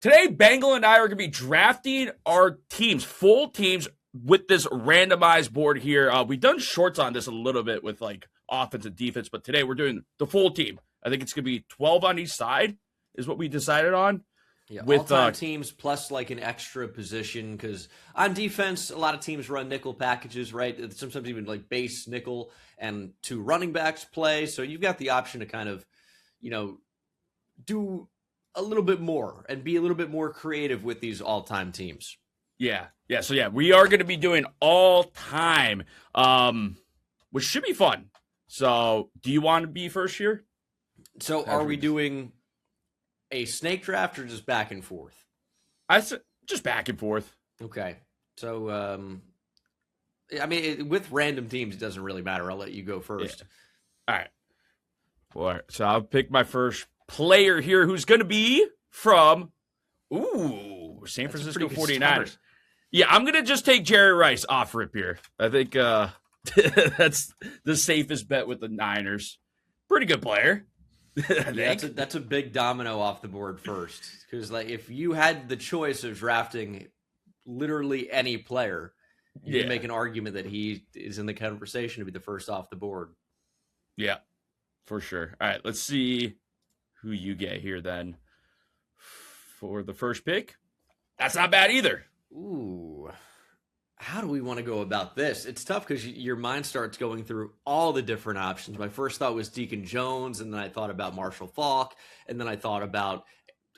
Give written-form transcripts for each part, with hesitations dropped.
Today, Bengal and I are going to be drafting our teams, full teams, with this randomized board here. We've done shorts on this a little bit with like offense and defense, but today we're doing the full team. I think it's going to be 12 on each side is what we decided on. Yeah, with all-time teams plus like an extra position, because on defense, a lot of teams run nickel packages, right? Sometimes even like base nickel and 2 running backs play. So you've got the option to kind of, do a little bit more and be a little bit more creative with these all-time teams. Yeah. So we are going to be doing all-time, which should be fun. So do you want to be first here? So are we doing a snake draft or just back and forth? I said just back and forth. Okay. So, with random teams, it doesn't really matter. I'll let you go first. Yeah. All right. Well, so I'll pick my first player here, who's going to be from, San Francisco 49ers. Yeah, I'm going to just take Jerry Rice off rip here. I think that's the safest bet with the Niners. Pretty good player. That's a big domino off the board first, because like if you had the choice of drafting literally any player, you can make an argument that he is in the conversation to be the first off the board. Yeah, for sure. All right, let's see who you get here then for the first pick. That's not bad either. Ooh. How do we want to go about this? It's tough because your mind starts going through all the different options. My first thought was Deacon Jones, and then I thought about Marshall Faulk, and then I thought about,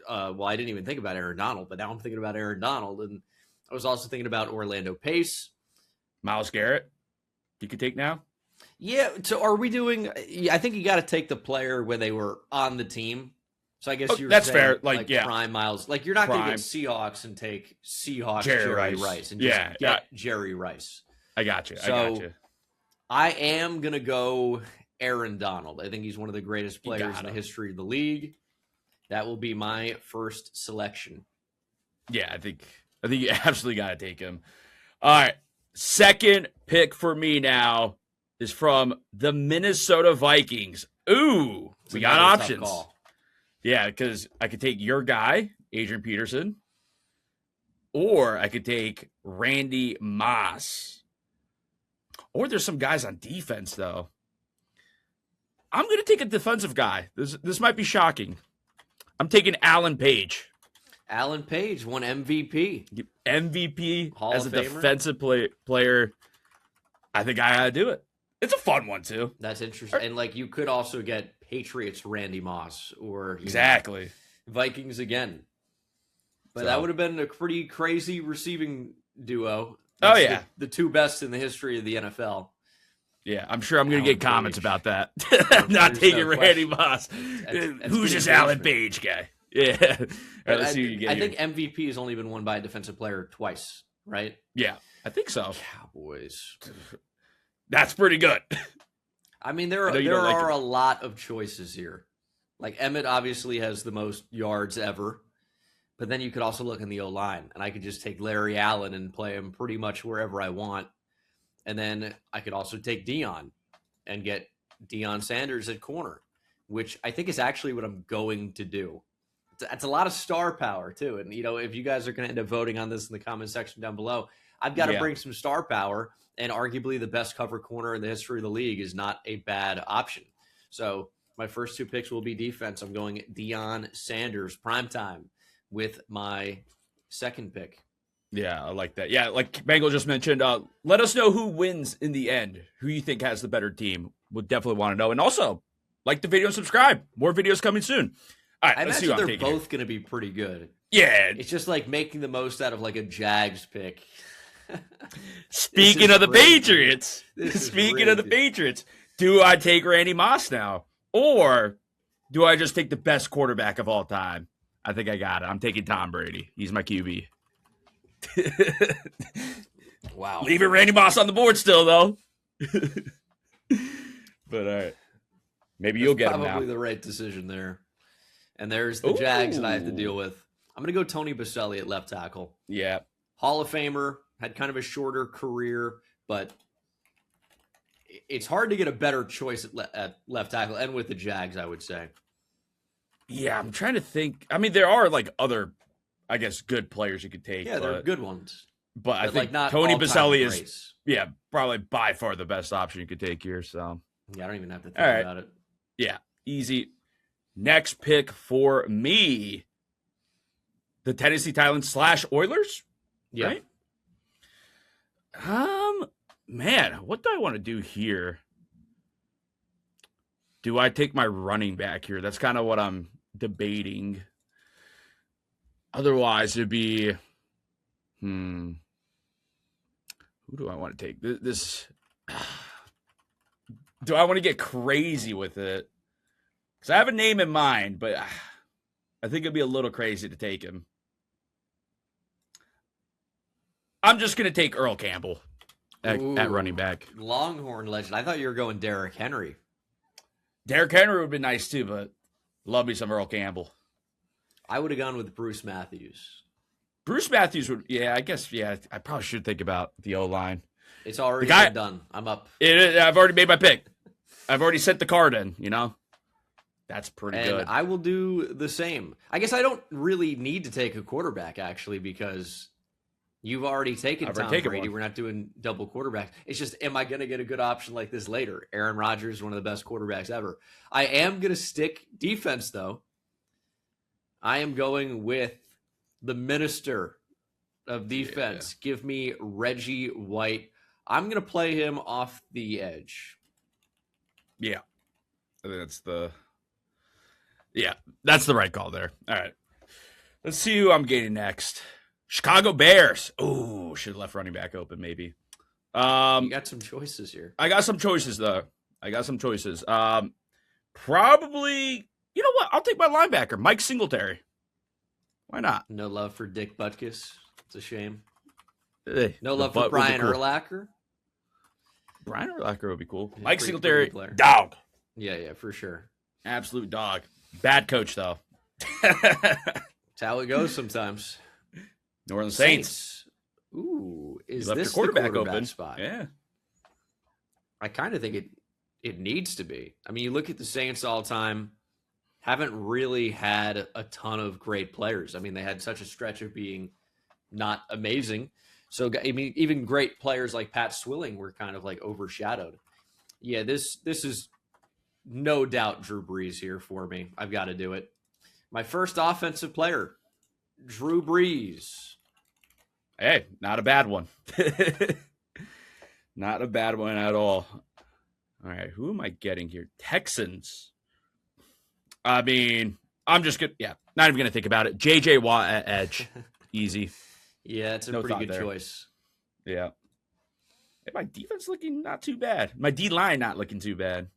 I didn't even think about Aaron Donald, but now I'm thinking about Aaron Donald, and I was also thinking about Orlando Pace. Myles Garrett, you could take now? Yeah, so are we doing – I think you got to take the player when they were on the team. So I guess that's fair. Like prime Miles. Like you're not going to get Seahawks and take Seahawks Jerry Rice and just get Jerry Rice. I got you. I am going to go Aaron Donald. I think he's one of the greatest players in the history of the league. That will be my first selection. Yeah, I think you absolutely got to take him. All right, second pick for me now is from the Minnesota Vikings. Ooh, we got options. Yeah, because I could take your guy, Adrian Peterson, or I could take Randy Moss. Or there's some guys on defense, though. I'm going to take a defensive guy. This might be shocking. I'm taking Alan Page. Alan Page won MVP. MVP Hall as of a Famer. defensive player. I think I got to do it. It's a fun one, too. That's interesting. And, you could also get Patriots Randy Moss or Vikings again. But that would have been a pretty crazy receiving duo. That's the 2 best in the history of the NFL. Yeah, I'm sure I'm going to get comments about that. Not taking Randy Moss. Who's this Alan Page guy? Yeah. Right, let's see what you get here. Think MVP has only been won by a defensive player twice, right? Yeah, I think so. Cowboys. That's pretty good. I mean, there are a lot of choices here. Like Emmett obviously has the most yards ever, but then you could also look in the O-line, and I could just take Larry Allen and play him pretty much wherever I want. And then I could also take Deion and get Deion Sanders at corner, which I think is actually what I'm going to do. It's a lot of star power too. And, if you guys are going to end up voting on this in the comment section down below, I've got to bring some star power. And arguably the best cover corner in the history of the league is not a bad option. So my first 2 picks will be defense. I'm going Deion Sanders, primetime, with my second pick. Yeah, I like that. Yeah, like Bengal just mentioned, let us know who wins in the end, who you think has the better team. We'll definitely want to know. And also, like the video and subscribe. More videos coming soon. All right, let's see what I'm taking. They're both going to be pretty good. Yeah. It's just like making the most out of like a Jags pick. Speaking of the Patriots, do I take Randy Moss now? Or do I just take the best quarterback of all time? I think I got it. I'm taking Tom Brady. He's my QB. Wow. Leaving Randy Moss on the board still, though. But all right. Maybe you'll get him now. Probably the right decision there. And there's the Jags that I have to deal with. I'm going to go Tony Boselli at left tackle. Yeah. Hall of Famer. Had kind of a shorter career, but it's hard to get a better choice at left tackle, and with the Jags, I would say. Yeah, I'm trying to think. I mean, there are other I guess, good players you could take. Yeah, they're good ones. But I think like Tony Baselli is, probably by far the best option you could take here. So yeah, I don't even have to think about it. Yeah, easy. Next pick for me, the Tennessee Titans / Oilers. Yeah. Right? Man, what do I want to do here? Do I take my running back here? That's kind of what I'm debating. Otherwise, it'd be, who do I want to take? This do I want to get crazy with it? Because I have a name in mind, but I think it'd be a little crazy to take him. I'm just going to take Earl Campbell at running back. Longhorn legend. I thought you were going Derrick Henry. Derrick Henry would be nice too, but love me some Earl Campbell. I would have gone with Bruce Matthews. Bruce Matthews would, I guess, I probably should think about the O-line. It's already been done. I'm up. I've already made my pick. I've already sent the card in, That's pretty good. I will do the same. I guess I don't really need to take a quarterback, actually, because you've already taken Tom Brady. We're not doing double quarterbacks. It's just, am I going to get a good option like this later? Aaron Rodgers, one of the best quarterbacks ever. I am going to stick defense, though. I am going with the minister of defense. Yeah. Give me Reggie White. I'm going to play him off the edge. Yeah. I think that's the right call there. All right. Let's see who I'm getting next. Chicago Bears. Oh, should have left running back open maybe. You got some choices here. I got some choices, though. Probably, you know what? I'll take my linebacker, Mike Singletary. Why not? No love for Dick Butkus. It's a shame. Hey, no love for Brian Urlacher. Brian Urlacher would be cool. Mike Singletary, dog. Yeah, for sure. Absolute dog. Bad coach, though. That's how it goes sometimes. New Orleans Saints. Ooh, is this the quarterback spot? Yeah. I kind of think it needs to be. I mean, you look at the Saints all time, haven't really had a ton of great players. I mean, they had such a stretch of being not amazing. So, I mean, even great players like Pat Swilling were kind of like overshadowed. Yeah, this is no doubt Drew Brees here for me. I've got to do it. My first offensive player, Drew Brees. Hey, not a bad one. Not a bad one at all. All right, who am I getting here? Texans. I mean, I'm just good. Yeah, not even going to think about it. J.J. Watt at edge. Easy. Yeah, it's a pretty good choice. Yeah. Hey, my defense looking not too bad. My D-line not looking too bad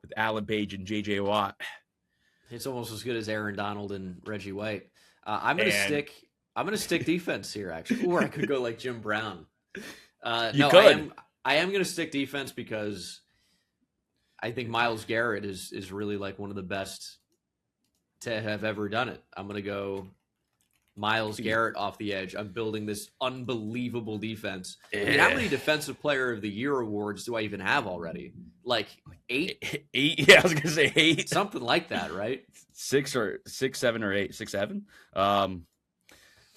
with Alan Page and J.J. Watt. It's almost as good as Aaron Donald and Reggie White. I'm going to stick defense here, actually. Or I could go like Jim Brown. You could. I am going to stick defense because I think Myles Garrett is really like one of the best to have ever done it. I'm going to go Myles Garrett off the edge. I'm building this unbelievable defense. I mean, how many Defensive Player of the Year awards do I even have already? Like 8? 8? Yeah, I was going to say 8. Something like that, right? 6 or 6, 7 or 8. 6, 7?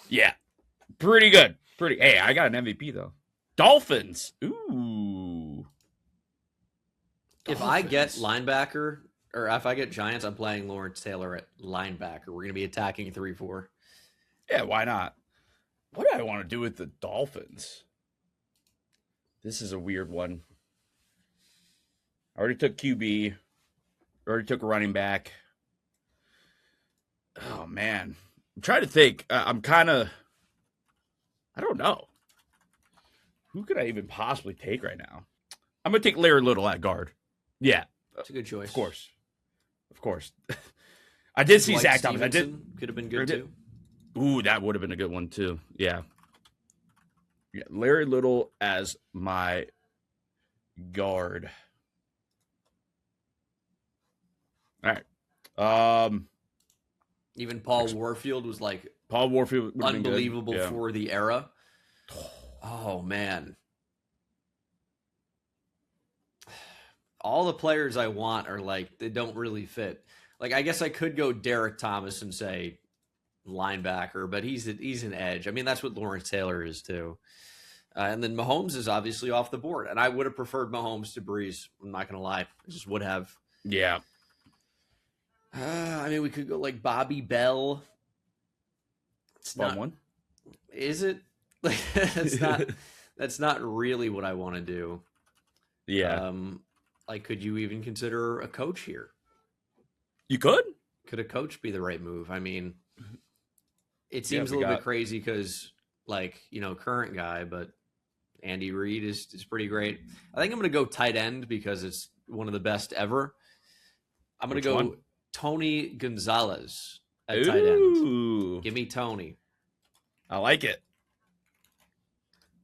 Yeah. Pretty good. Hey, I got an MVP, though. Dolphins. Ooh. If I get linebacker, or if I get Giants, I'm playing Lawrence Taylor at linebacker. We're going to be attacking 3-4. Yeah, why not? What do I want to do with the Dolphins? This is a weird one. I already took QB. Already took a running back. Oh, man. I'm trying to think. I don't know. Who could I even possibly take right now? I'm going to take Larry Little at guard. Yeah. That's a good choice. Of course. I did see Zach Thomas. Could have been good, too. Ooh, that would have been a good one, too. Yeah. Larry Little as my guard. All right. Even Paul Warfield was like unbelievable for the era. Oh, man. All the players I want are like, they don't really fit. Like, I guess I could go Derek Thomas and say linebacker, but he's an edge. I mean, that's what Lawrence Taylor is too. And then Mahomes is obviously off the board. And I would have preferred Mahomes to Breeze. I'm not going to lie. I just would have. Yeah. I mean, we could go like Bobby Bell. It's Fun not one. Is it? Like, that's not really what I want to do. Yeah. Like, could you even consider a coach here? You could? Could a coach be the right move? I mean, it seems a little bit crazy because, like, current guy, but Andy Reid is pretty great. I think I'm going to go tight end because it's one of the best ever. I'm going to go Tony Gonzalez at tight end. Give me Tony. I like it.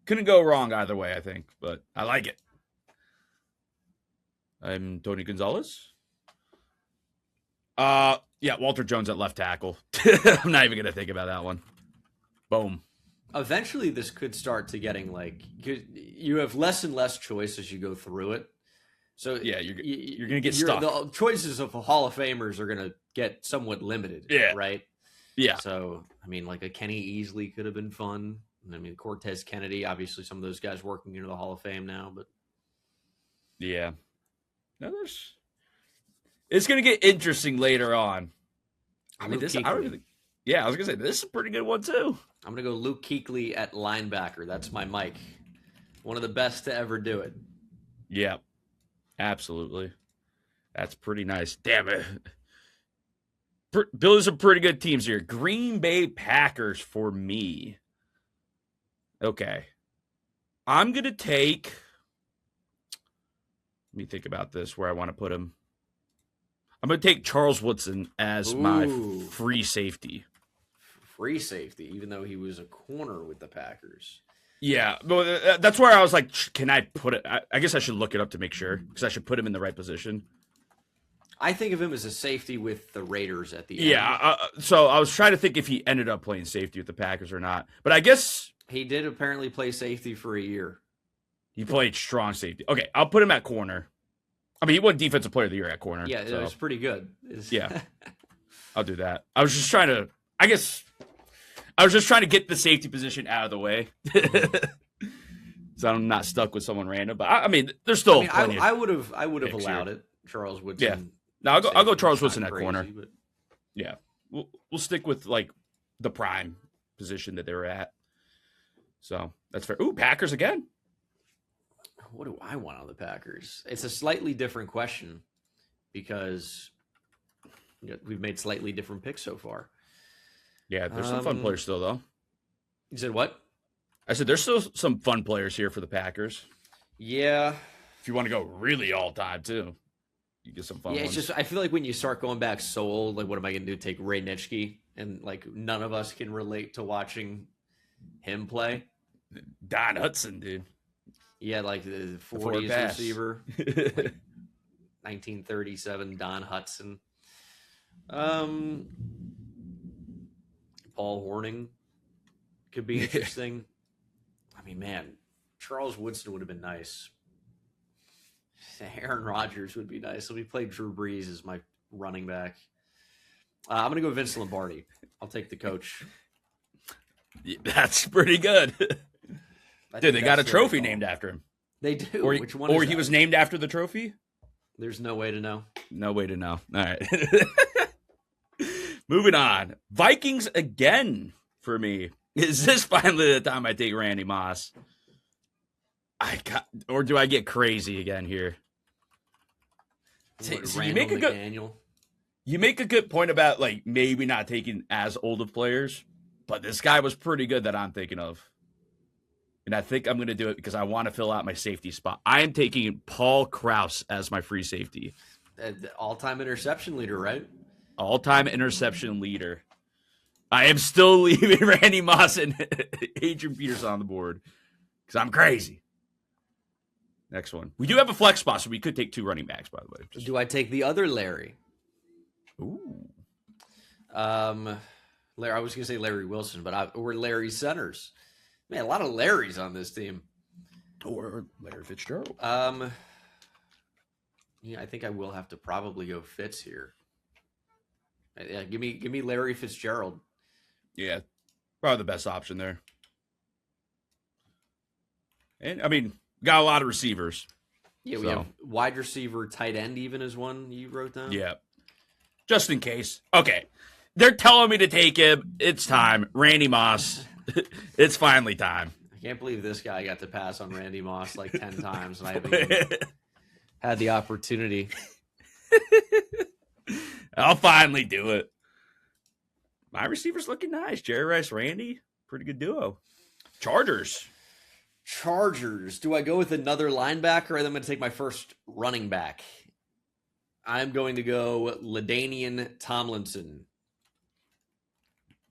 Couldn't go wrong either way, I think, but I like it. I'm Tony Gonzalez. Yeah, Walter Jones at left tackle. I'm not even going to think about that one. Boom. Eventually, this could start to getting like you have less and less choice as you go through it. So yeah, you're going to get stuck. The choices of Hall of Famers are going to get somewhat limited. Yeah. Right. Yeah. So I mean, like a Kenny Easley could have been fun. I mean, Cortez Kennedy. Obviously, some of those guys working into the Hall of Fame now, but yeah. No, it's going to get interesting later on. I mean, yeah, I was going to say, this is a pretty good one, too. I'm going to go Luke Kuechly at linebacker. That's my Mike. One of the best to ever do it. Yeah, absolutely. That's pretty nice. Damn it. Building some pretty good teams here. Green Bay Packers for me. Okay. I'm going to take... Let me think about this, where I want to put him. I'm going to take Charles Woodson as my free safety. Free safety, even though he was a corner with the Packers. Yeah, but that's where I was like, can I put it? I guess I should look it up to make sure, because I should put him in the right position. I think of him as a safety with the Raiders at the end. Yeah, so I was trying to think if he ended up playing safety with the Packers or not. But I guess... He did apparently play safety for a year. He played strong safety. Okay, I'll put him at corner. I mean, he won Defensive Player of the Year at corner. Yeah, it was pretty good. Yeah, I'll do that. I was just trying to... I guess... I was just trying to get the safety position out of the way. So I'm not stuck with someone random. But, I mean, there's still plenty I would have allowed it. Charles Woodson. Yeah. No, I'll go Charles Woodson at corner. But... Yeah. We'll stick with, like, the prime position that they were at. So that's fair. Ooh, Packers again. What do I want on the Packers? It's a slightly different question because we've made slightly different picks so far. Yeah, there's some fun players still, though. You said what? I said there's still some fun players here for the Packers. Yeah. If you want to go really all time, too, you get some fun ones. It's just, I feel like when you start going back so old, like, what am I going to do? Take Ray Nitschke? And, like, none of us can relate to watching him play. Don Hudson, dude. Yeah, like the 40s receiver. Like 1937 Don Hudson. Paul Hornung could be interesting. I mean, man, Charles Woodson would have been nice. Aaron Rodgers would be nice. So we played Drew Brees as my running back. I'm going to go Vince Lombardi. I'll take the coach. Yeah, that's pretty good. Dude, they got a trophy named after him. They do. Which one? Or he was named after the trophy? There's no way to know. No way to know. All right. Moving on. Vikings again for me. Is this finally the time I take Randy Moss? Or do I get crazy again here? You make a good point about, like, maybe not taking as old of players, but this guy was pretty good that I'm thinking of. And I think I'm going to do it because I want to fill out my safety spot. I am taking Paul Krause as my free safety. All-time interception leader, right? All-time interception leader. I am still leaving Randy Moss and Adrian Peterson on the board because I'm crazy. Next one. We do have a flex spot, so we could take two running backs, by the way. Do I take the other Larry? Ooh. I was going to say Larry Wilson, but we're Larry centers. Man, a lot of Larrys on this team. Or Larry Fitzgerald. Yeah, I think I will have to probably go Fitz here. Yeah, give me Larry Fitzgerald. Yeah, probably the best option there. And, I mean, got a lot of receivers. Yeah, we have wide receiver, tight end even is one you wrote down? Yeah. Just in case. Okay. They're telling me to take him. It's time. Randy Moss. It's finally time. I can't believe this guy got to pass on Randy Moss like 10 times, and I haven't even had the opportunity. I'll finally do it. My receiver's looking nice. Jerry Rice, Randy. Pretty good duo. Chargers. Do I go with another linebacker, or am I going to take my first running back? I'm going to go LaDainian Tomlinson.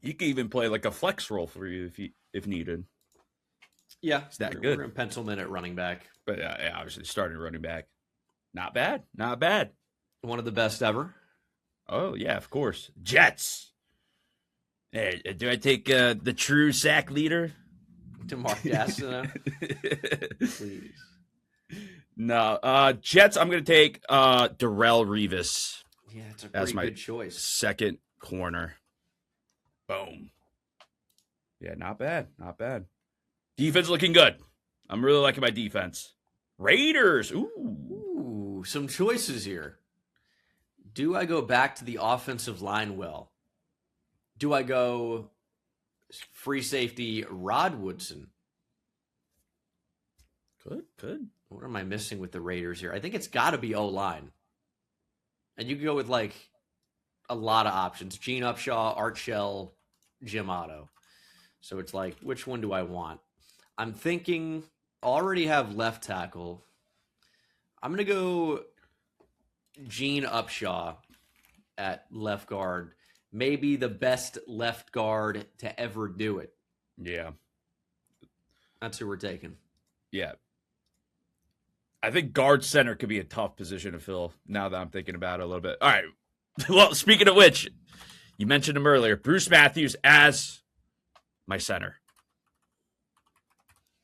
You could even play like a flex role for you if needed. Yeah, it's that good. We're going to pencil him in at running back. But obviously starting running back. Not bad. Not bad. One of the best ever. Oh, yeah, of course. Jets. Hey, do I take the true sack leader? DeMar Gastineau? Please. No. Jets, I'm going to take Darrelle Revis. Yeah, it's a pretty good choice. Second corner. Boom. Yeah, not bad. Not bad. Defense looking good. I'm really liking my defense. Raiders. Ooh, some choices here. Do I go back to the offensive line well? Do I go free safety Rod Woodson? Good. What am I missing with the Raiders here? I think it's got to be O-line. And you can go with like a lot of options. Gene Upshaw, Art Shell, Jim Otto. So it's like, which one do I want? I'm thinking already have left tackle. I'm going to go Gene Upshaw at left guard. Maybe the best left guard to ever do it. Yeah. That's who we're taking. Yeah. I think guard center could be a tough position to fill now that I'm thinking about it a little bit. All right. Well, speaking of which, you mentioned him earlier. Bruce Matthews as my center.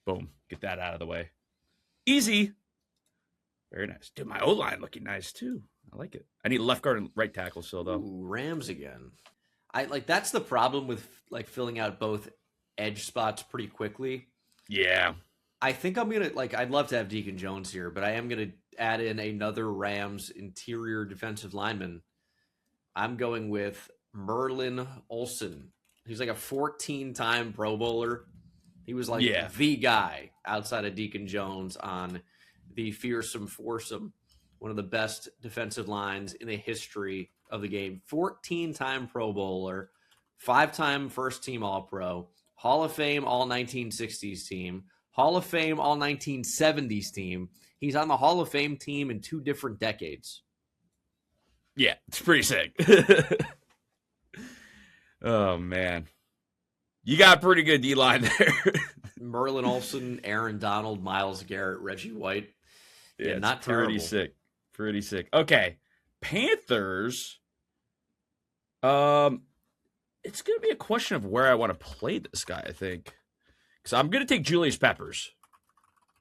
Boom. Get that out of the way. Easy. Very nice. Dude, my O-line looking nice too. I like it. I need left guard and right tackle still, though. Ooh, Rams again. That's the problem with like filling out both edge spots pretty quickly. Yeah. I think I'm going to I'd love to have Deacon Jones here, but I am going to add in another Rams interior defensive lineman. I'm going with Merlin Olsen. He's like a 14-time Pro Bowler. He was like the guy outside of Deacon Jones on the fearsome foursome, one of the best defensive lines in the history of the game. 14-time Pro Bowler, 5-time first-team All-Pro, Hall of Fame All-1960s team, Hall of Fame All-1970s team. He's on the Hall of Fame team in 2 different decades. Yeah, it's pretty sick. Oh, man. You got a pretty good D-line there. Merlin Olsen, Aaron Donald, Myles Garrett, Reggie White. Yeah, not terrible. Pretty sick. Pretty sick. Okay. Panthers. It's going to be a question of where I want to play this guy, I think. Because I'm going to take Julius Peppers.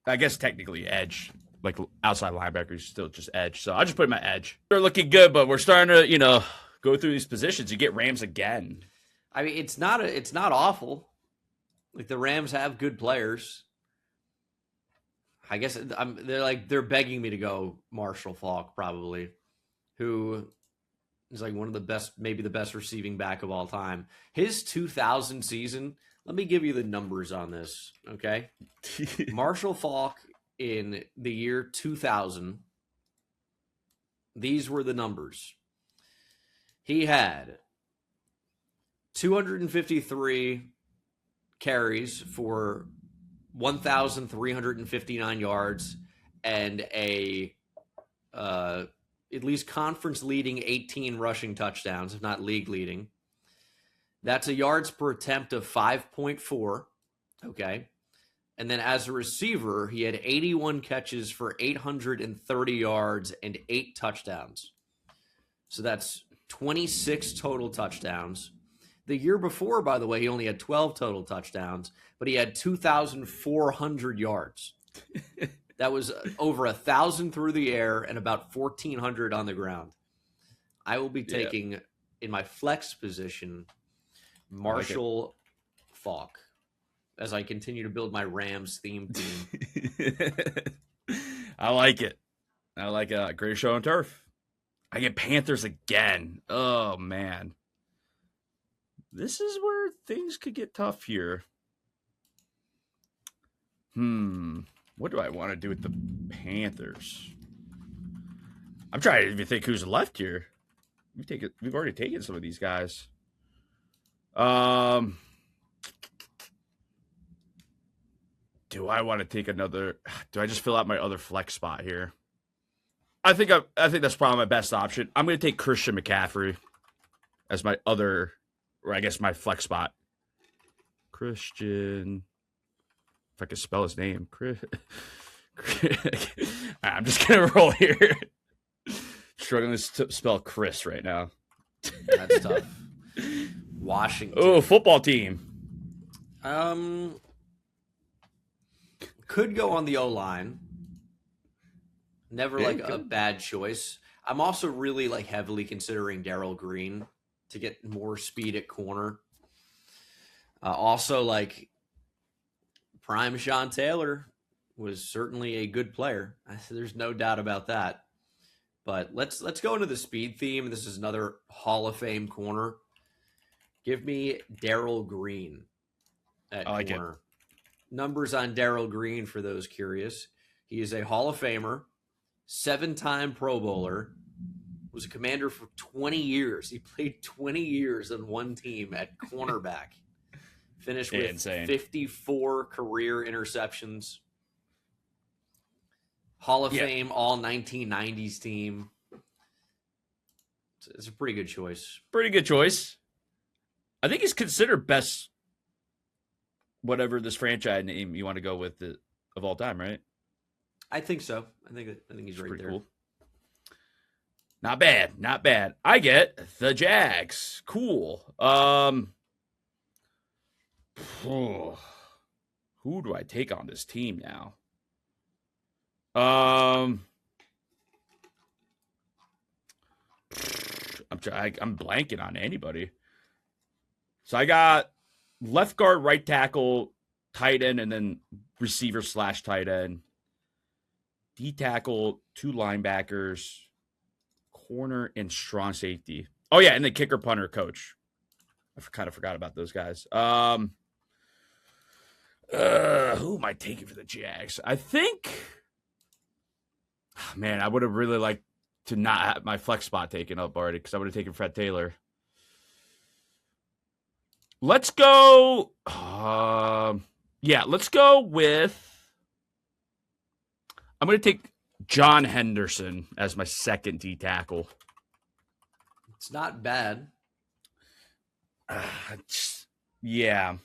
I guess technically edge. Like outside linebacker is still just edge. So I'll just put him at edge. They're looking good, but we're starting to, go through these positions. You get Rams again. I mean, it's not awful. Like the Rams have good players. I guess they're begging me to go Marshall Faulk, probably, who is like one of the best, maybe the best receiving back of all time. His 2000 season, let me give you the numbers on this, okay? Marshall Faulk in the year 2000, these were the numbers. He had 253 carries for 1,359 yards and at least conference leading 18 rushing touchdowns, if not league leading. That's a yards per attempt of 5.4. Okay. And then as a receiver, he had 81 catches for 830 yards and 8 touchdowns. So that's 26 total touchdowns. The year before, by the way, he only had 12 total touchdowns, but he had 2,400 yards. That was over 1,000 through the air and about 1,400 on the ground. I will be taking, in my flex position, Marshall Faulk. As I continue to build my Rams theme team. I like it. I like a great show on turf. I get Panthers again. Oh, man. This is where things could get tough here. What do I want to do with the Panthers? I'm trying to even think who's left here. We've already taken some of these guys. Do I want to take another? Do I just fill out my other flex spot here? I think that's probably my best option. I'm going to take Christian McCaffrey as my other, or I guess my flex spot. Christian, if I could spell his name, I'm just going to roll here. Struggling to spell Chris right now. That's tough. Washington. Oh, football team. Could go on the O-line. Never a bad choice. I'm also really heavily considering Darrell Green to get more speed at corner. Also prime Sean Taylor was certainly a good player. There's no doubt about that. But let's go into the speed theme. This is another Hall of Fame corner. Give me Darrell Green at corner. Numbers on Darrell Green for those curious. He is a Hall of Famer, 7-time Pro Bowler, was a Commander for 20 years. He played 20 years on one team at cornerback. Finished with 54 career interceptions. Hall of Fame, all 1990s team. It's a pretty good choice. Pretty good choice. I think he's considered best, whatever this franchise name you want to go with of all time, right? I think so. I think he's right there. Cool. Not bad. Not bad. I get the Jags. Cool. Who do I take on this team now? I'm blanking on anybody. So I got left guard, right tackle, tight end, and then receiver / tight end. D tackle, 2 linebackers, corner, and strong safety. Oh yeah, and the kicker, punter, coach. I kind of forgot about those guys. Who am I taking for the Jags? I think, man, I would have really liked to not have my flex spot taken up already because I would have taken Fred Taylor. Let's go. Let's go with. I'm going to take John Henderson as my second D tackle. It's not bad. Yeah.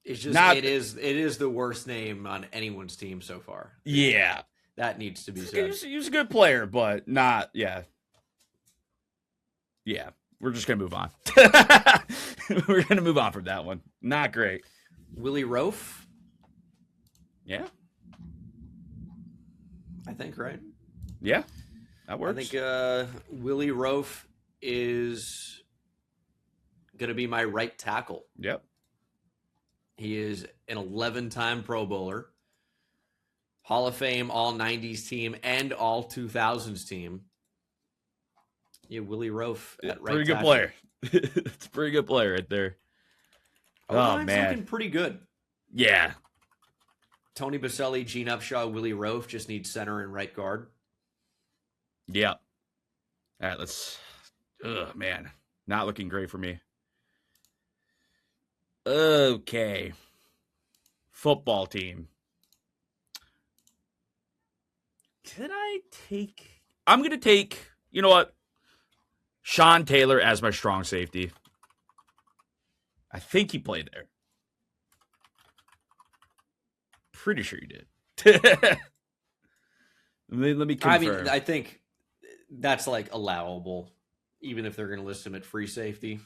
It's just it is the worst name on anyone's team so far. Yeah. That needs to be said. He's a good player, but not, yeah. Yeah. We're just going to move on. We're going to move on from that one. Not great. Willie Roaf? Yeah. I think, right? Yeah. That works. I think Willie Roaf is going to be my right tackle. Yep. He is an 11-time Pro Bowler, Hall of Fame, all 90s team, and all 2000s team. Yeah, Willie Roaf at right pretty tackle. Good player. It's a pretty good player right there. Oh, man. Looking pretty good. Yeah. Tony Baselli, Gene Upshaw, Willie Roaf just need center and right guard. Yeah. All right, let's... man. Not looking great for me. Okay. Football team. Can I take... I'm going to take... You know what? Sean Taylor as my strong safety. I think he played there. Pretty sure he did. let me confirm. I mean, I think that's allowable, even if they're going to list him at free safety.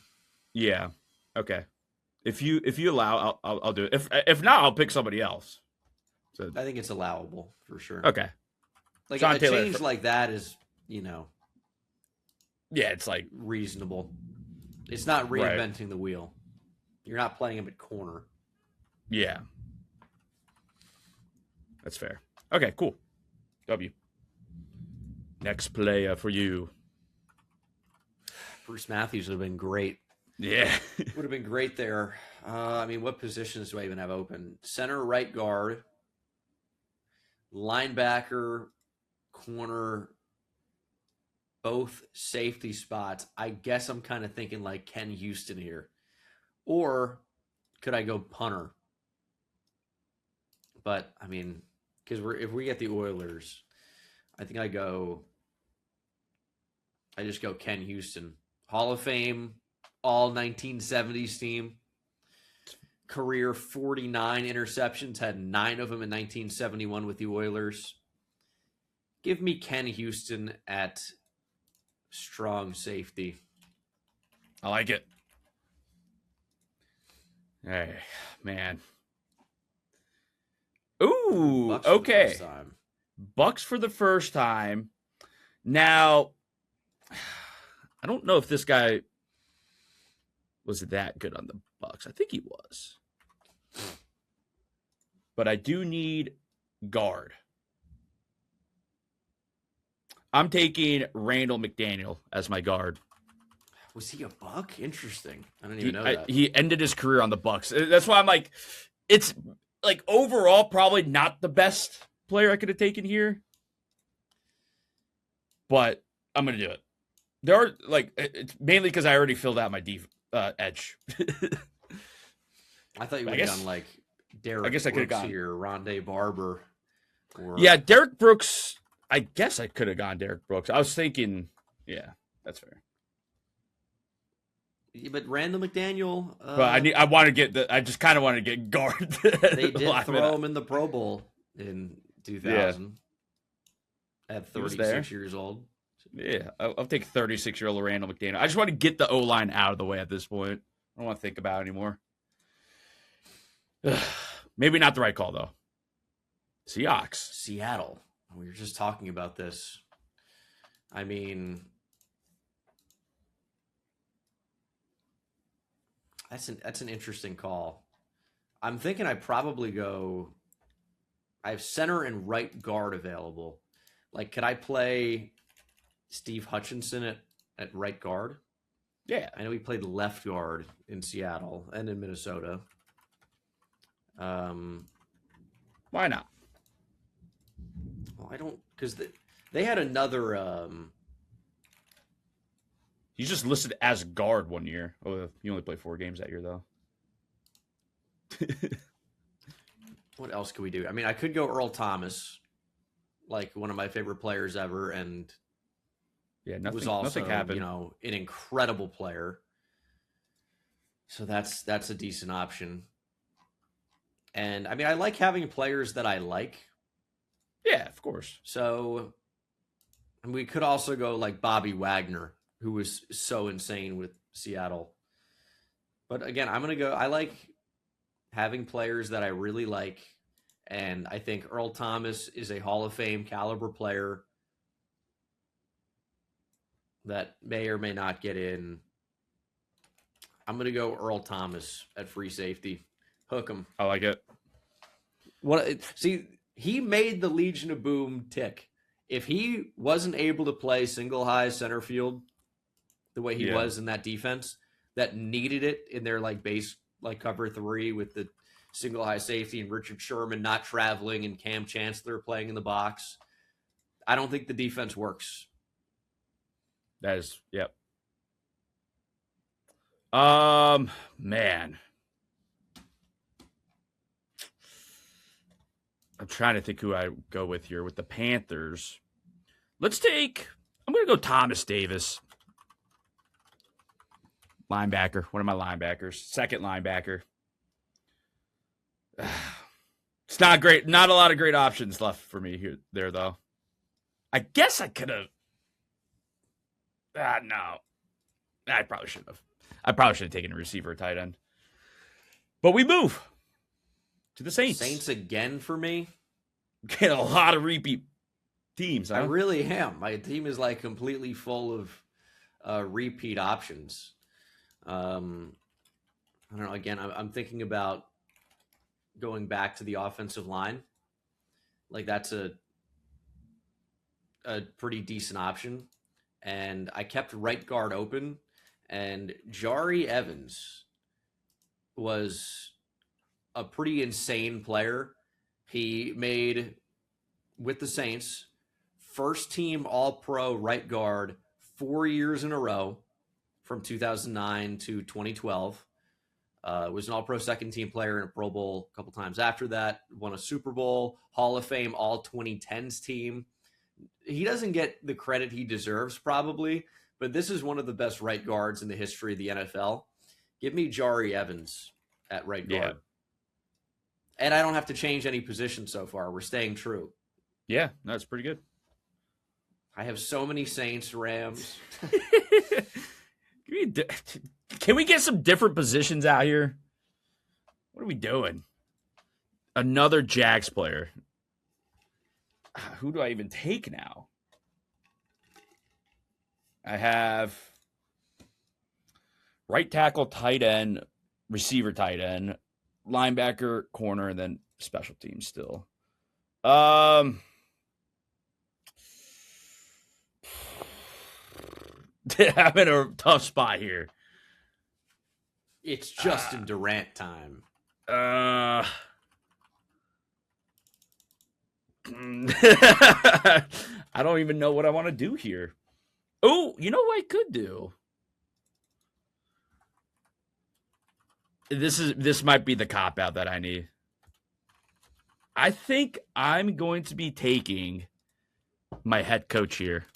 Yeah. Okay. If you allow, I'll do it. If not, I'll pick somebody else. So I think it's allowable for sure. Okay. Sean Taylor, change like that is, yeah, it's reasonable. It's not reinventing the wheel. You're not playing him at corner. Yeah. That's fair. Okay, cool. W. Next player for you. Bruce Matthews would have been great. Yeah. Would have been great there. What positions do I even have open? Center, right guard, linebacker, corner, both safety spots. I guess I'm kind of thinking like Ken Houston here. Or could I go punter? But, because if we get the Oilers, I think I just go Ken Houston. Hall of Fame, all 1970s team. Career 49 interceptions, had 9 of them in 1971 with the Oilers. Give me Ken Houston at strong safety. I like it. Hey, man. Ooh, Bucks okay. Bucks for the first time. Now, I don't know if this guy was that good on the Bucks. I think he was. But I do need guard. I'm taking Randall McDaniel as my guard. Was he a Buck? Interesting. I didn't even know that. He ended his career on the Bucks. That's why I'm like, it's like overall probably not the best player I could have taken here. But I'm going to do it. There are it's mainly because I already filled out my edge. I thought you would have done Derek Brooks here, Rondé Barber. Yeah, Derek Brooks. I guess I could have gone Derek Brooks. I was thinking, yeah, that's fair. Yeah, but Randall McDaniel. But I just kind of wanted to get guard. They did throw him in the Pro Bowl in 2000 at 36 years old. Yeah, I'll take 36-year-old Randall McDaniel. I just want to get the O-line out of the way at this point. I don't want to think about it anymore. Maybe not the right call, though. Seahawks. Seattle. We were just talking about this. That's an interesting call. I'm thinking I probably go. I have center and right guard available. Could I play Steve Hutchinson at right guard? Yeah. I know he played left guard in Seattle and in Minnesota. Why not? Well, I don't, because they had another. He's just listed as guard 1 year. Oh, he only played 4 games that year, though. What else could we do? I could go Earl Thomas, one of my favorite players ever, and nothing happened. An incredible player. So that's a decent option. And I like having players that I like. Yeah, of course. So we could also go Bobby Wagner, who was so insane with Seattle. But again, I'm going to go. I like having players that I really like. And I think Earl Thomas is a Hall of Fame caliber player that may or may not get in. I'm going to go Earl Thomas at free safety. Hook him. I like it. He made the Legion of Boom tick. If he wasn't able to play single high center field the way he was in that defense that needed it in their base cover 3 with the single high safety and Richard Sherman not traveling and Cam Chancellor playing in the box, I don't think the defense works. That is, yep. Man. I'm trying to think who I go with here with the Panthers. I'm going to go Thomas Davis. Linebacker. One of my linebackers. Second linebacker. It's not great. Not a lot of great options left for me there, though. I guess I could have. No. I probably should have. I probably should have taken a receiver or tight end. But we move to the Saints. Saints again for me. Get a lot of repeat teams. Huh? I really am. My team is completely full of repeat options. I don't know. Again, I'm thinking about going back to the offensive line. Like that's a pretty decent option. And I kept right guard open, and Jari Evans was a pretty insane player. He made, with the Saints, first team All-Pro right guard 4 years in a row from 2009 to 2012. Was an All-Pro second team player and a Pro Bowl a couple times after that. Won a Super Bowl, Hall of Fame All 2010s team. He doesn't get the credit he deserves probably, but this is one of the best right guards in the history of the NFL. Give me Jari Evans at right guard. Yeah. And I don't have to change any position so far. We're staying true. Yeah, that's pretty good. I have so many Saints, Rams. Can we get some different positions out here? What are we doing? Another Jags player. Who do I even take now? I have right tackle, tight end, receiver, tight end, linebacker, corner, and then special teams still. I'm in a tough spot here. It's Justin Durant time. I don't even know what I want to do here. Oh, you know what I could do? This might be the cop-out that I need. I think I'm going to be taking my head coach here.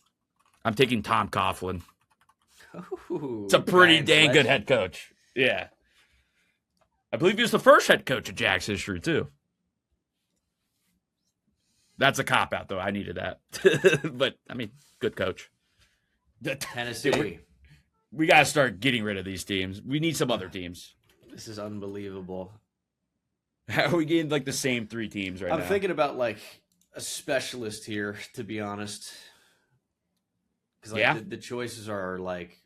I'm taking Tom Coughlin. Ooh, it's a pretty dang good head coach. Yeah. I believe he was the first head coach of Jags history, too. That's a cop-out, though. I needed that. But, I mean, good coach. Tennessee. We got to start getting rid of these teams. We need some other teams. This is unbelievable. How are we getting, like, the same three teams right now? I'm thinking about, like, a specialist here, to be honest. Because, like, the choices are, like...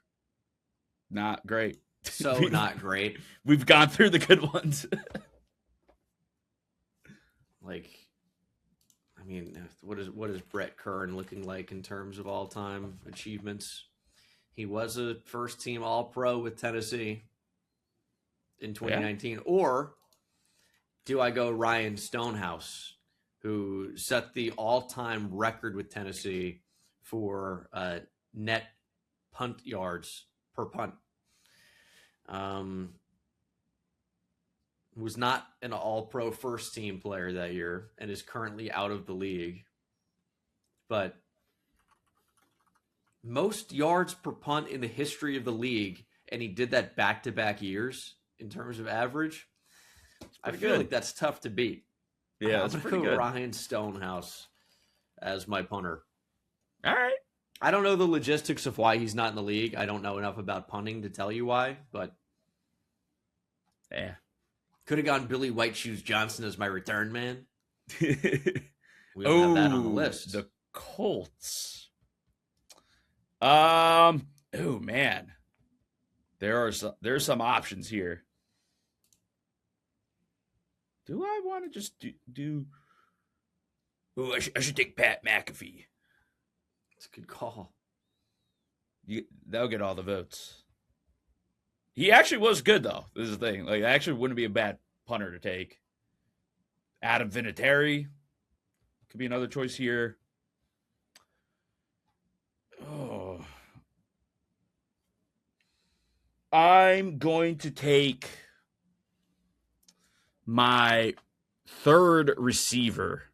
not great. So not great. We've gone through the good ones. Like, I mean, what is Brett Kern looking like in terms of all-time achievements? He was a first-team All-Pro with Tennessee in 2019. Yeah. Or do I go Ryan Stonehouse, who set the all-time record with Tennessee for net punt yards per punt? Was not an all-pro first-team player that year and is currently out of the league. But most yards per punt in the history of the league, and he did that back-to-back years in terms of average. I feel like that's tough to beat. Yeah, that's pretty good. Ryan Stonehouse as my punter. All right. I don't know the logistics of why he's not in the league. I don't know enough about punting to tell you why, but yeah. Could have gone Billy White Shoes Johnson as my return man. We don't have that on the list. The Colts. Oh man. There's some options here. Do I want to just do I should take Pat McAfee. It's a good call. They'll get all the votes. He actually was good, though. This is the thing. Like, actually wouldn't be a bad punter to take. Adam Vinatieri could be another choice here. Oh. I'm going to take my third receiver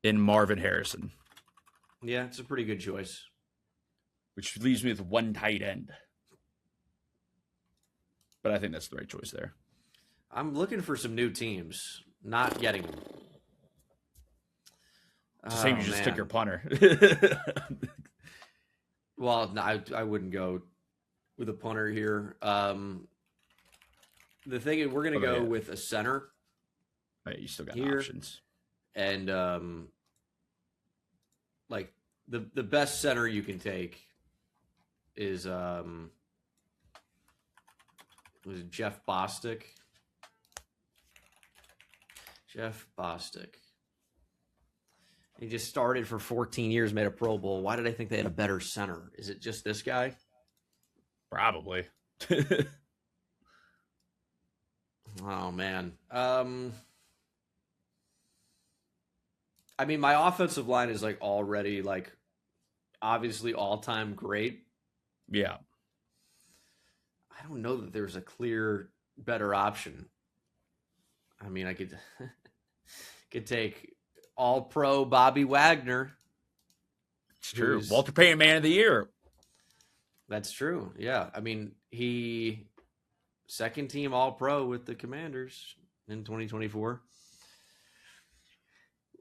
in Marvin Harrison. Yeah, it's a pretty good choice. Which leaves me with one tight end. But I think that's the right choice there. I'm looking for some new teams. Not getting them. It's the same you just took your punter. Well, no, I wouldn't go with a punter here. The thing is, we're going to go with a center. Oh, yeah, you still got options. And, like, the best center you can take is Was it Jeff Bostic? Jeff Bostic. He just started for 14 years, made a Pro Bowl. Why did I think they had a better center? Is it just this guy? Probably. Oh, man. I mean, my offensive line is like already like obviously all-time great. Yeah. I don't know that there's a clear better option. I mean, I could take all-pro Bobby Wagner. It's true. Walter Payton Man of the Year. That's true. Yeah. I mean, he second team all-pro with the Commanders in 2024.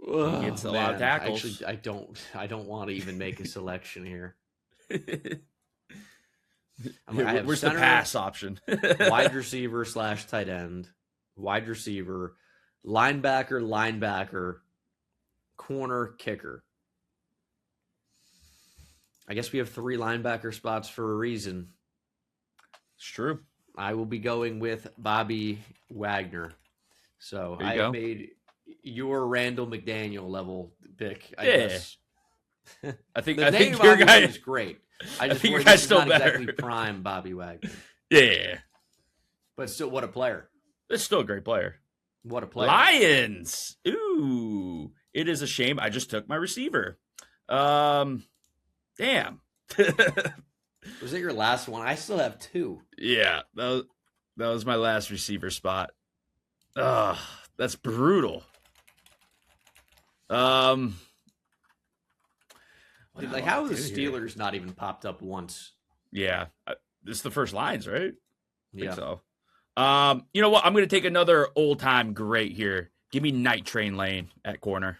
He gets a lot of tackles. Actually, I don't want to even make a selection here. Where's the pass option? Wide receiver / tight end, wide receiver, linebacker, corner, kicker. I guess we have 3 linebacker spots for a reason. It's true. I will be going with Bobby Wagner. So I have made your Randall McDaniel level pick, I guess. I think your guy is great. I think your guy's still better. Exactly prime Bobby Wagner. Yeah. But still, what a player. It's still a great player. What a player. Lions. Ooh. It is a shame. I just took my receiver. Damn. Was it your last one? I still have 2. Yeah. That was my last receiver spot. Ugh. That's brutal. Dude, like, how have the Steelers not even popped up once? Yeah. This is the first Lions, right? Yeah. I think so. You know what? I'm going to take another old-time great here. Give me Night Train Lane at corner.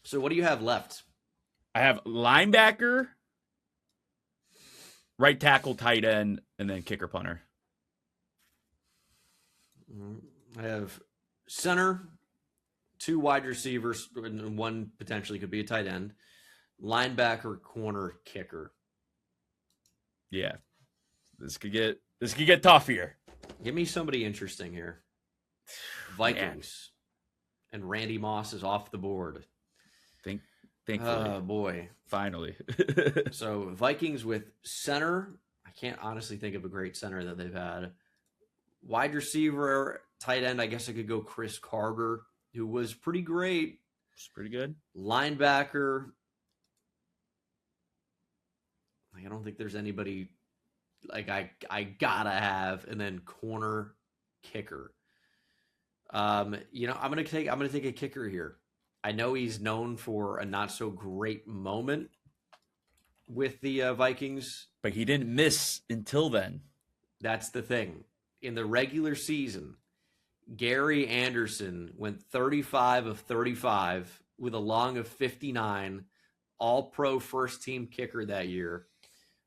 So what do you have left? I have linebacker, right tackle, tight end, and then kicker, punter. I have center, 2 wide receivers, and 1 potentially could be a tight end. Linebacker, corner, kicker. Yeah. This could get tough here. Give me somebody interesting here. Vikings. And Randy Moss is off the board. Thankfully. Oh, boy. Finally. So, Vikings with center. I can't honestly think of a great center that they've had. Wide receiver, tight end, I guess I could go Chris Carter, who was pretty great. It's pretty good. Linebacker. I don't think there's anybody like I gotta have. And then corner, kicker. I'm gonna take a kicker here. I know he's known for a not so great moment with the Vikings, but he didn't miss until then. That's the thing. In the regular season, Gary Anderson went 35 of 35 with a long of 59, all-pro first-team kicker that year,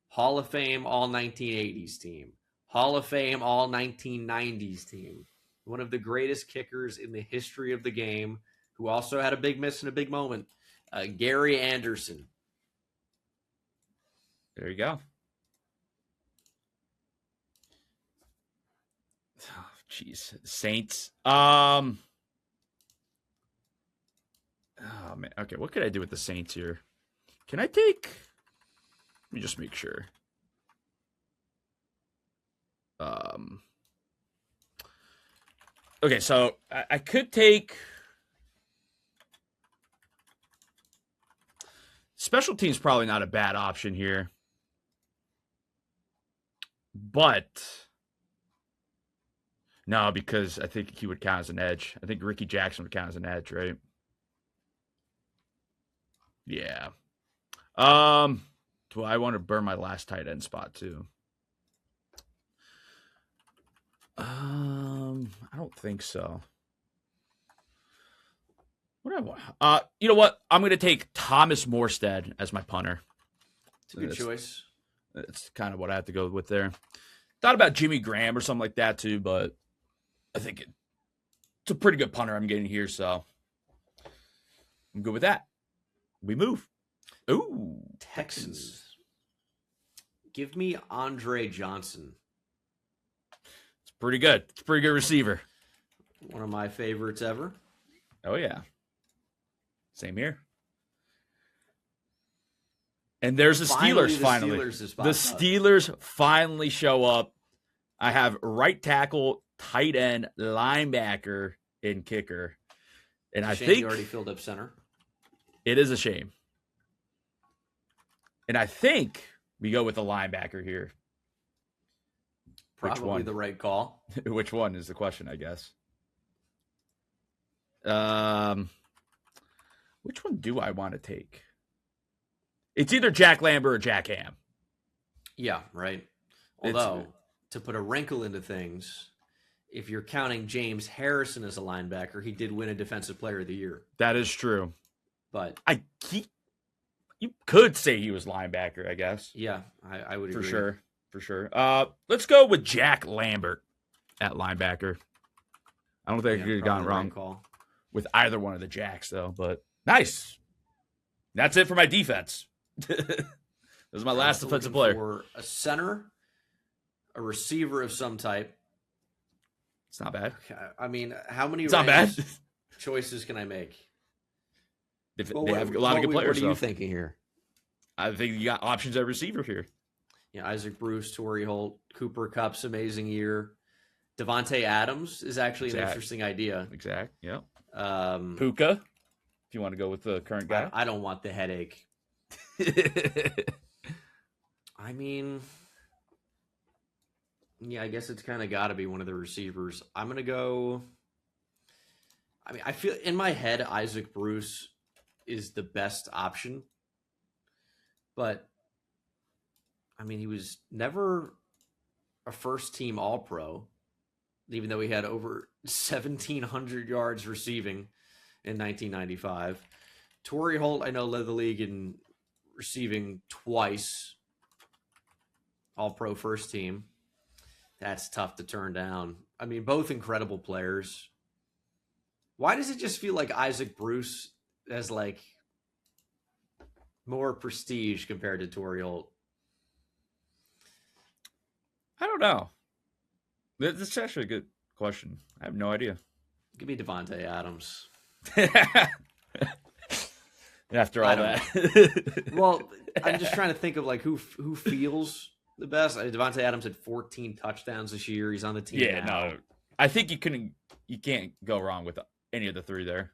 Hall of Fame all-1980s team, Hall of Fame all-1990s team, one of the greatest kickers in the history of the game, who also had a big miss and a big moment, Gary Anderson. There you go. Jeez, Saints. Oh man. Okay, what could I do with the Saints here? Can I take? Let me just make sure. Okay, so I could take special teams. Probably not a bad option here, but. No, because I think he would count as an edge. I think Ricky Jackson would count as an edge, right? Yeah. Do I want to burn my last tight end spot too? I don't think so. What do I want? You know what? I'm going to take Thomas Morstead as my punter. It's a good choice. That's kind of what I have to go with there. Thought about Jimmy Graham or something like that too, but I think it's a pretty good punter I'm getting here, so I'm good with that. We move. Ooh, Texans. Give me Andre Johnson. pretty good. It's a pretty good receiver. One of my favorites ever. Oh, yeah. Same here. And there's the Steelers finally. The Steelers finally show up. I have right tackle, tight end, linebacker, and kicker. And I think you already filled up center. It is a shame. And I think we go with a linebacker here. Probably the right call. Which one is the question, I guess. Which one do I want to take? It's either Jack Lambert or Jack Ham. Yeah, right. Although, to put a wrinkle into things, if you're counting James Harrison as a linebacker, he did win a Defensive Player of the Year. That is true. But you could say he was linebacker, I guess. Yeah, I would agree. For sure. Let's go with Jack Lambert at linebacker. I don't think I could have gone wrong call with either one of the Jacks, though. But nice. That's it for my defense. This is my last defensive player. For a center, a receiver of some type. It's not bad. I mean, how many choices can I make? They have a lot of good players. What are you thinking here? I think you got options at receiver here. Yeah, Isaac Bruce, Torrey Holt, Cooper Kupp's amazing year. Devontae Adams is actually an interesting idea. Exact. Yeah. Puka, if you want to go with the current guy. I don't want the headache. I mean, yeah, I guess it's kind of got to be one of the receivers. I'm going to go. I mean, I feel in my head, Isaac Bruce is the best option. But, I mean, he was never a first-team All-Pro, even though he had over 1,700 yards receiving in 1995. Torrey Holt, I know, led the league in receiving twice. All-Pro first team. That's tough to turn down. I mean, both incredible players. Why does it just feel like Isaac Bruce has, like, more prestige compared to Torrey Holt? I don't know. This is actually a good question. I have no idea. Give me Devontae Adams. After all that. Well, I'm just trying to think of like who feels the best. Devontae Adams had 14 touchdowns this year. He's on the team. Yeah, now. no. I think you can't go wrong with any of the three there.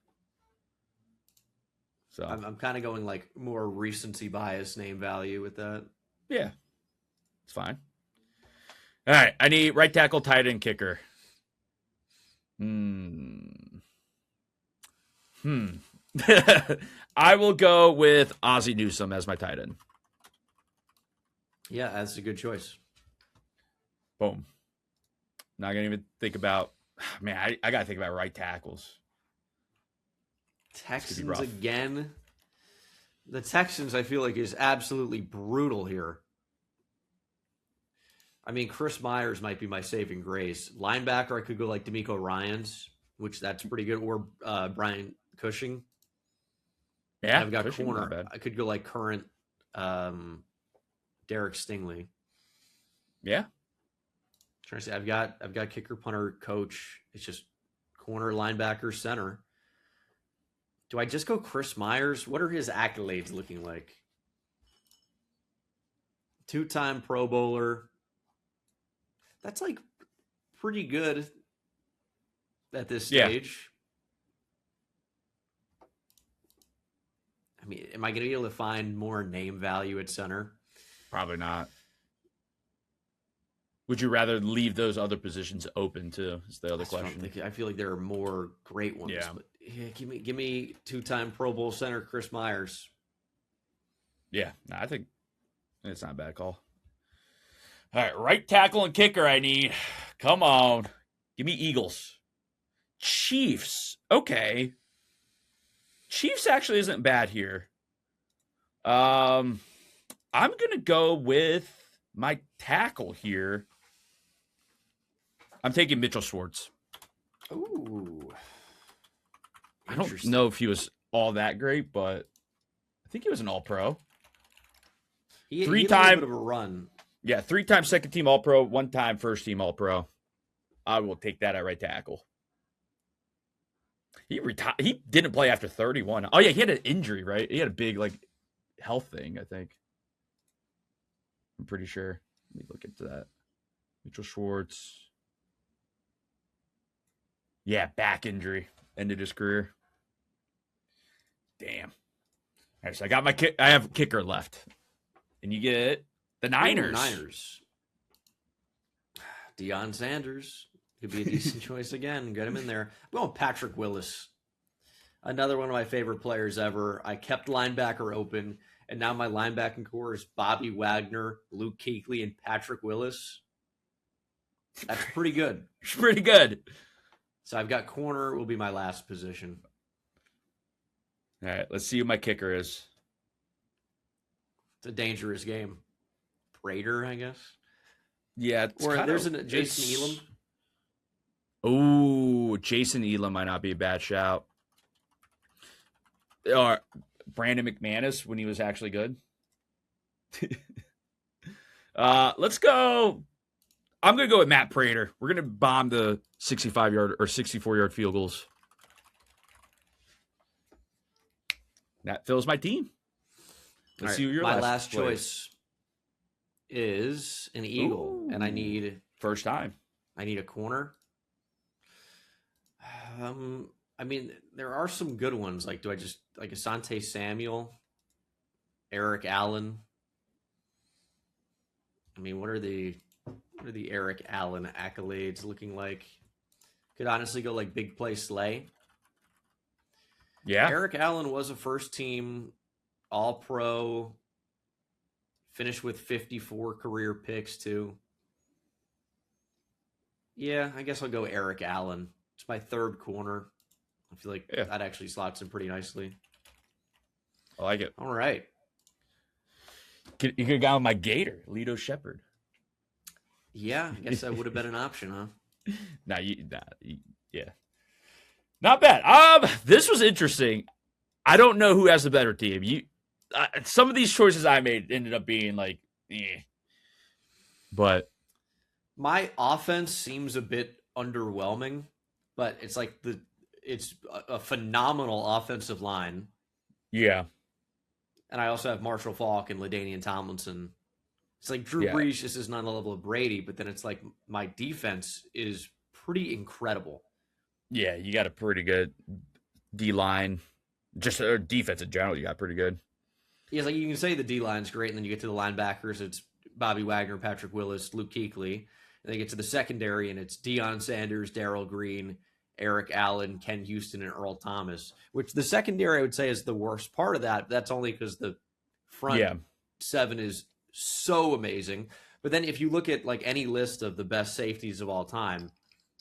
So I'm kind of going like more recency bias name value with that. Yeah. It's fine. All right, I need right tackle, tight end, kicker. I will go with Ozzie Newsome as my tight end. Yeah, that's a good choice. Boom. Not going to even think about... Man, I got to think about right tackles. Texans again. The Texans, I feel like, is absolutely brutal here. I mean, Chris Myers might be my saving grace. Linebacker, I could go like D'Amico Ryans, which that's pretty good, or Brian Cushing. Yeah, I've got Cushing, corner. I could go like current Derek Stingley. Yeah. Trying to say, I've got kicker, punter, coach. It's just corner, linebacker, center. Do I just go Chris Myers? What are his accolades looking like? 2-time Pro Bowler. That's like pretty good at this stage. Yeah. I mean, am I going to be able to find more name value at center? Probably not. Would you rather leave those other positions open too? Is the other question. I feel like there are more great ones. Yeah. But give me 2-time Pro Bowl center Chris Myers. Yeah, no, I think it's not a bad call. All right, right tackle and kicker I need. Come on. Give me Eagles. Chiefs. Okay. Chiefs actually isn't bad here. I'm going to go with my tackle here. I'm taking Mitchell Schwartz. Ooh. I don't know if he was all that great, but I think he was an All-Pro. He had a little bit of a run. Yeah, 3-time second-team All-Pro, 1-time first-team All-Pro. I will take that at right tackle. He didn't play after 31. Oh, yeah, he had an injury, right? He had a big, health thing, I think. I'm pretty sure. Let me look into that. Mitchell Schwartz. Yeah, back injury. Ended his career. Damn. All right, so I have kicker left. And you get the Niners. Ooh, Niners. Deion Sanders could be a decent choice again. Get him in there. I'm going Patrick Willis. Another one of my favorite players ever. I kept linebacker open, and now my linebacking core is Bobby Wagner, Luke Kuechly, and Patrick Willis. That's pretty good. It's pretty good. So I've got corner will be my last position. All right, let's see who my kicker is. It's a dangerous game. Prater, I guess. Yeah. There's Jason Elam. Oh, Jason Elam might not be a bad shout. Or Brandon McManus when he was actually good. Let's go. I'm going to go with Matt Prater. We're going to bomb the 65-yard or 64-yard field goals. That fills my team. Let's see who your last choice is an Eagle, and I need first time. I need a corner. I mean, there are some good ones. Do I just Asante Samuel, Eric Allen? I mean, what are the Eric Allen accolades looking like? Could honestly go big play Slay. Yeah. Eric Allen was a first team All-Pro, finished with 54 career picks too. Yeah, I guess I'll go Eric Allen. It's my third corner. I feel like that actually slots in pretty nicely. I like it. All right. You could have gone with my Gator, Lito Shepherd. Yeah, I guess that would have been an option, huh? Yeah. Not bad. This was interesting. I don't know who has the better team. Some of these choices I made ended up being but my offense seems a bit underwhelming, but it's it's a phenomenal offensive line. Yeah. And I also have Marshall Faulk and LaDainian Tomlinson. It's Drew Brees just isn't on the level of Brady, but then it's my defense is pretty incredible. Yeah, you got a pretty good D-line. Just defense in general, you got pretty good. Yeah, you can say the D-line's great, and then you get to the linebackers, it's Bobby Wagner, Patrick Willis, Luke Kuechly. And they get to the secondary, and it's Deion Sanders, Darrell Green, Eric Allen, Ken Houston, and Earl Thomas, which the secondary I would say is the worst part of that. That's only because the front seven is so amazing. But then if you look at any list of the best safeties of all time,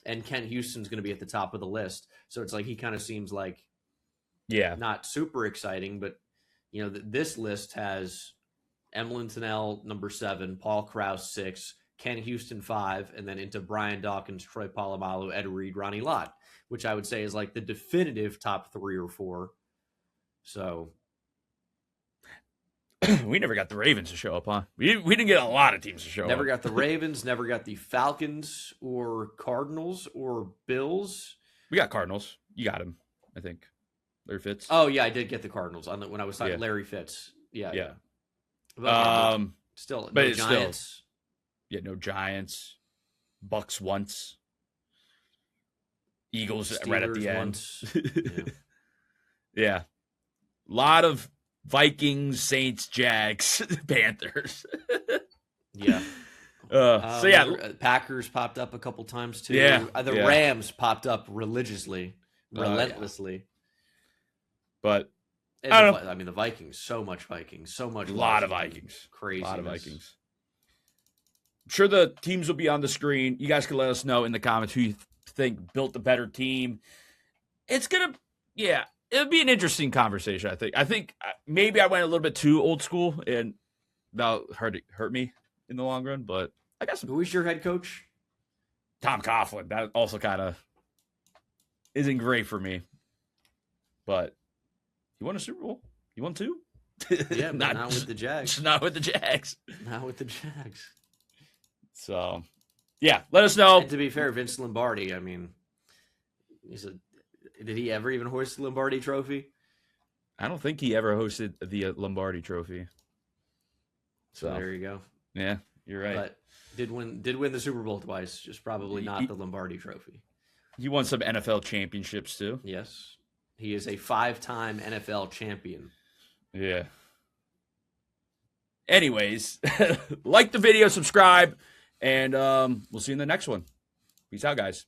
and Ken Houston's going to be at the top of the list. So it's he kind of seems not super exciting, but this list has Emlyn Tunnell, number 7, Paul Krause, 6, Ken Houston, 5, and then into Brian Dawkins, Troy Polamalu, Ed Reed, Ronnie Lott, which I would say is the definitive top 3 or 4. So we never got the Ravens to show up, huh? We didn't get a lot of teams to show up. Never got the Ravens, never got the Falcons or Cardinals or Bills. We got Cardinals. You got him, I think. Larry Fitz. Oh, yeah, I did get the Cardinals when I was talking Larry Fitz. Yeah. But, still, but no Giants. No Giants. Bucks once. Eagles Steelers right at the end. Once. Yeah. A lot of Vikings, Saints, Jags, Panthers. Yeah. Packers popped up a couple times too. Yeah. The Rams popped up religiously, relentlessly. But I mean, the Vikings, so much Vikings, a lot of Vikings, crazy, a lot of Vikings. I'm sure the teams will be on the screen. You guys can let us know in the comments who you think built the better team. It's gonna, it'll be an interesting conversation. I think maybe I went a little bit too old school, and that'll hurt me in the long run. But I guess who is your head coach? Tom Coughlin. That also kind of isn't great for me, but. He won a Super Bowl. He won 2. Yeah, but not with the Jags. Not with the Jags. Not with the Jags. So, Yeah, let us know. And to be fair, Vince Lombardi, I mean, did he ever even hoist the Lombardi trophy? I don't think he ever hosted the Lombardi trophy. So there you go. Yeah, you're right. But did win the Super Bowl twice, just probably not the Lombardi trophy. He won some NFL championships too. Yes. He is a 5-time NFL champion. Yeah. Anyways, like the video, subscribe, and we'll see you in the next one. Peace out, guys.